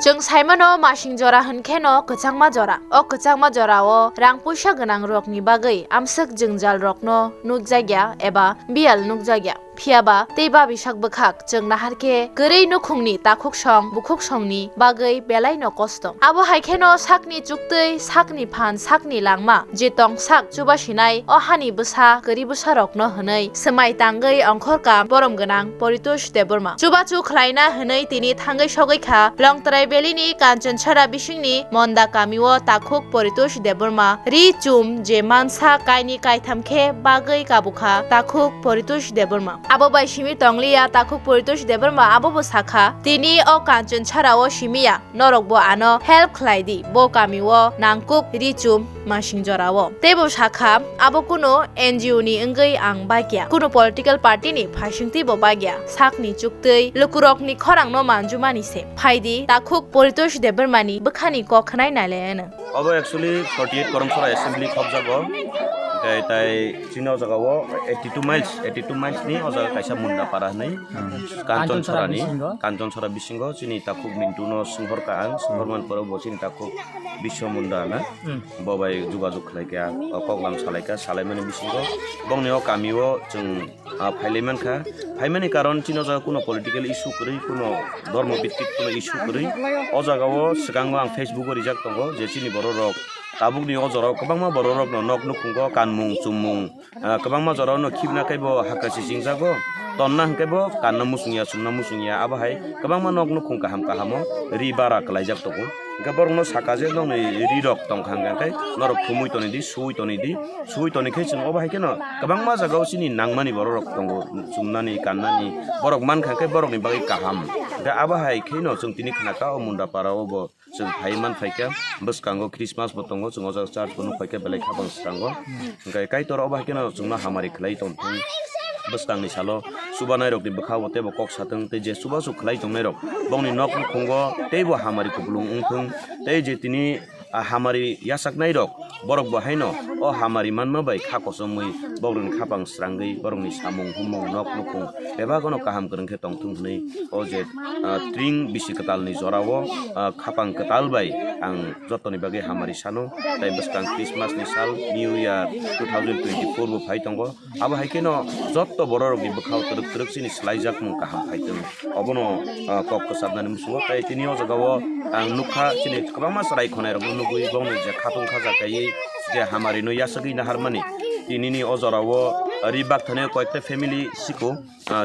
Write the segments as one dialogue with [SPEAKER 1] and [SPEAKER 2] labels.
[SPEAKER 1] जों साइमनो मासिं जरा होनखेनो कचांमा जरा ओ कचांमा जराओ रां पैसा गोनां रकनि बागै आमसक जोंजाल रकनो नुक जायगा एबा बियाल नुक जायगा फियाबा तेबा बिसाक बखाक जों नाहारके गोरै नुखुंनि ताखुक सं बुखुक संनि बागै बेलाय न कस्त आबो हाइखेनो साकनि चुक्तै साकनि फान साकनि लांमा जेतंग साक चुबासिनाय अ हानि बसा गोरि बसा रकनो हनै समाय तांगै अंखर का बरम गोनां परितोष देबरमा चुबाचु खलायना हनै तिनि थांगै सगैखा लंतराय बेलिनि काঞ্চনছড়া बिसिंनि मन्दा कामिओ ताखुक परितोष देबरमा रि चुम जे मानसा कायनि कायथामखे बागै काबुखा ताखुक परितोष देबरमा आबो बाय सिमि तंगलिया ताखुक परितोष देबरमा आबो साखा तिनि अ काঞ্চনছড়াओ सिमिया नरकबो आनो हेल्प खलायदि बो कामिओ नांकुक रि चुम मासिं जराओ तेबो साखा आबो कुनो एनजिओ नि अंगै आं बाग्या कुनो पलिटिकल पार्टी नि फाइसिंति बो बाग्या साकनि चुक्तै लुकुरकनि खरांग न मानजुमानिसे फाइदि ताखुक परितोष देबरमानि बखानि क खनाय नालेन
[SPEAKER 2] अब एक्चुअली 48 करमसरा एसेंब्ली खबजागो ताई चिनो जगाओ 82 माइल्स नि अजा काइसा मुन्दा पारा नै काঞ্চনছড়া बिसिंग चिनि ताखुक मिन्टुनो सिंहरका आं सिंहरमान पर बसिनि ताखुक बिश्व मुन्दा ना बबाय जुगाजुग खलायका कगलाम सालायका सालायमानि बिसिंग बंनेओ कामिओ जों फाइमानि कारण चिनो जगा कुनो पलिटिकल इशू करै कुनो धर्म भित्तिक कुनो इशू करै अ जगाओ सिगाङो आं फेसबुक रिजाक्ट दंगो जे चिनि बर' रक ताबुकनि अजराव गोबांमा बर' रकनो नक नुखुंगो कानमुं चुमुं गोबांमा जरावनो खिबनाखैबो हाकासि सिंजागो तन्ना हंखैबो कानना मुसुंगिया सुंना मुसुंगिया आबाहाय गोबांमा नक नुखुं काहाम रि बारा कलायजाक दंगो गबरनो साकाजे दं रि रक दंखांगाखै नरक थुमुइ तनिदि सुइ तनिखै जों अबाहाय केनो गोबांमा जागाव सिनि नांमानि बर' रक दंगो सुमनानि काननानि बरक मानखांखै बरकनि बागै काहाम दा आबाहाय खैनो जों तिनि खनाका अ मुन्दा पारावबो जों फाइमान फाइका बसकांगो क्रिसमास बतंगो जों अजा चार्च बनु फाइका बेलाय खाबां स्रांगो ओंखाय काइतर अबाहाय केनो जोंना हामारि खलाय दंथों बसकांनि सालो सुबानाय रकनि बखाव तेबो कक साथों ते जे सुबा सु खलाय दंनाय रक बंनि नक खुंगो तेबो हामारि कुबुलुं उंथों ते जे तिनि हामारि यासाकनाय रक बरक बहायनो अ हामारि मानमा बाय खाखसमै बरनि खाबां स्रांगै बरनि सामुं हुमुं नक नुखुं बेबा गनो काहाम करंखे तंथुं नै अ जे ट्रिं बिसि कतालनि जरावो खाबां कताल बाय आं जतनि बागै हामारि सानो ताइ बसकां क्रिसमासनि साल निउ इयार 2024 बो फाइ दंगो आबो हायकेनो जत्त बर रकनि बखाव तरक सिनि स्लाइजाक मुं काहाम फाइतों अबनो कक कसाबनानि मुसुङो ताइ तिनि अ जगावो आं नुखा सिनि गोबांमा सराय खनाय रक नुगुइ बंनि जे खाथुं खाजाकायै जे हामारि नो यासगै नाहारमानि तिनिनि अजरावो रिबाक थाने कयेकटा फेमिली सिको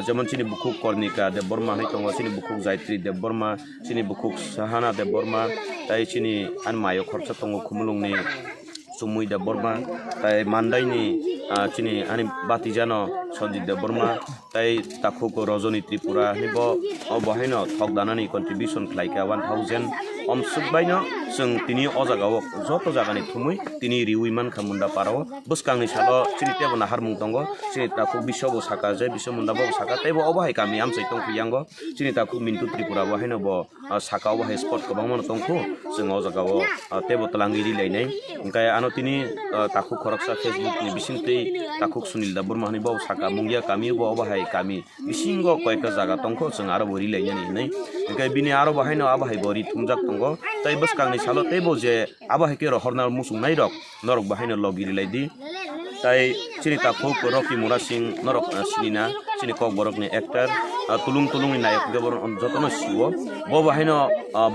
[SPEAKER 2] जेमन सिनि बुकुक कर्णिका देबबर्मा है दङ सिनि बुकुक जायत्री देबबर्मा सिनि बुकुक साहाना देबबर्मा ताइ सिनि आन मायो खरसा दङ खुमुलुंनि सुमुइ देबबर्मा ताइ मान्दाइनि चिनि आनि बातिजानो सन्जित देबबर्मा ताइ ताखुक रजनी त्रिपुरा निबो बहायनो थक दानानि कन्ट्रिबिउसन खलायका 1000 अमसुबायनो जों तिनि अजागाव जत जागानि थुमुइ तिनि रिउइमान खामुन्दा पाराव बसकांनि सालो चिनि तेबो नाहार मुं दंगो चिनि ताखु बिशबो साका जे बिश मुन्दा बो साका तेबो अबाहाय कामि आमसै तंखु यांगो चिनि ताखु मिन्टु त्रिपुरा बहायनो बो साकाव बहाय स्पट गोबां मन तंखु जों अजागाव तेबो तलांगि रिलायनाय ओंखाय आनो तिनि ताखु खरकसा फेसबुक नि बिसिंतै ताखु सुनिल दाबुरमा नि बो साका मुंगिया कामि बो अबाहाय कामि बिसिंगो कयका जागा तंखु जों आरो बोरि लायनानि नै ओंखाय बिनि आरो बहायनो अबाहाय बोरि थुमजाक दंगो ताइ बसकांनि सालो तेबो जे आबाहाय के रहरना मुसुंनाय रक नरक बहायनो लगिरि लायदि ताइ चिनि ताखुक रकि मुरा सिं नरक सिनिना चिनि कक बरकनि एक्टर तुलुंनि नायक गबर जतनो सिवो बो बहायनो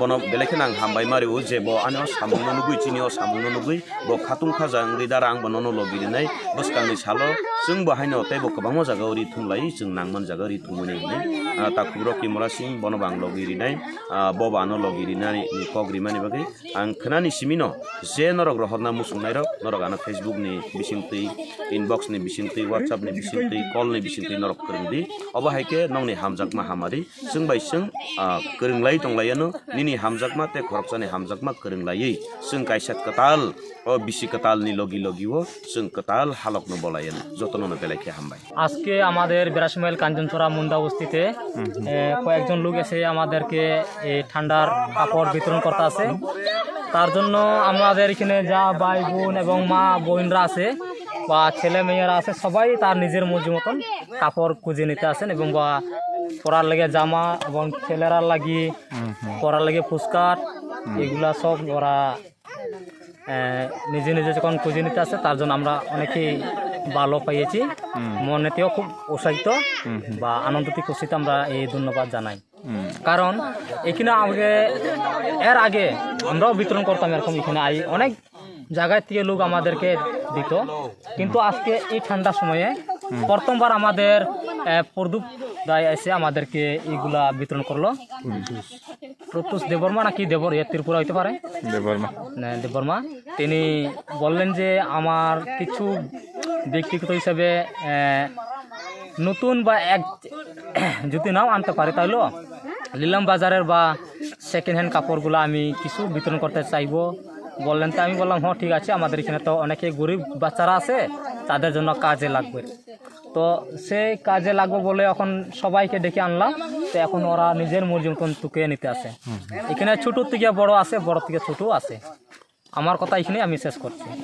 [SPEAKER 2] बन बेलेखे नां हामबाय मारिउ जे बो आनो सामुंनो नुगुइ चिनिओ सामुंनो नुगुइ बो खाथुं खाजा अंगै दारा आं बननो लगिरिनाय बसकांनि सालो जों बहायनो तेबो गोबां जागा रि थुंलाय जों नांमन जागा रि थुंमोनै नै ताखुक रकि मुरा सिं बन बां लगिरिनाय बो बानो लगिरिनाय नि कग्रिमानि बागै आं खोनानि सिमिनो जे नरक रहरना मुसुंनाय रक नरक आनो फेसबुक नि बिसिंतै इनबॉक्स नि बिसिंतै व्हाट्सएप नि बिसिंतै कल नि बिसिंतै नरक करंदि अबाहायके नंनि हामजाकमा हामारि जों बायसों करंलाय दंलायानो निनि हामजाकमा ते खरकसानि हामजाकमा करंलायै जों कायसा कताल ओ बिसि कतालनि लगी लगिओ जों कताल हालकनो बलायानो जतनो बेलायखे हामबाय
[SPEAKER 3] আজকে আমাদের 82 মাইল কাঞ্চনছড়া মুন্দা বস্তিতে কয়েকজন লোক এসে আমাদেরকে এই ঠান্ডার কাপড় বিতরণ করতে আছে তার জন্য আমাদের এখানে যা ভাই বোন এবং মা বোনরা আছে বা ছেলে মেয়েরা আছে সবাই তার নিজের মর্জি মতন কাপড় খুঁজে নিতে আসেন এবং বা পরার লাগে জামা এবং ছেলেরা লাগি পরার লাগে পুস্কার এগুলা সব ওরা নিজে নিজে যখন খুঁজে নিতে আসে তার জন্য আমরা অনেকেই ভালো পাইয়েছি মনেতেও খুব উৎসাহিত বা আনন্দিত খুশিতে আমরা এই ধন্যবাদ জানাই কারণ এখানে এর আগে আমরাও বিতরণ করতাম এরকম এখানে অনেক জায়গায় থেকে লোক আমাদেরকে দিত কিন্তু আজকে এই ঠান্ডার সময়ে প্রথমবার আমাদের প্রদীপ দায় এসে আমাদেরকে এইগুলা বিতরণ করলো প্রত্যুষ দেববর্মা নাকি ত্রিপুরা হইতে পারে দেববর্মা তিনি বললেন যে আমার কিছু ব্যক্তিগত হিসাবে নতুন বা এক যদি নাও আনতে পারে তাহলে লিলাম বাজারের বা সেকেন্ড হ্যান্ড কাপড়গুলো আমি কিছু বিতরণ করতে চাইবো বললেন তো আমি বললাম হ্যাঁ ঠিক আছে আমাদের এখানে তো অনেকে গরিব বাচ্চারা আছে তাদের জন্য কাজে লাগবে তো সেই কাজে লাগবে বলে এখন সবাইকে ডেকে আনলাম তো এখন ওরা নিজের মর্জি মতন টুকে নিতে আসে এখানে ছোটোর থেকে বড় আছে বড় থেকে ছোটও আছে আমার কথা এখানে আমি শেষ করছি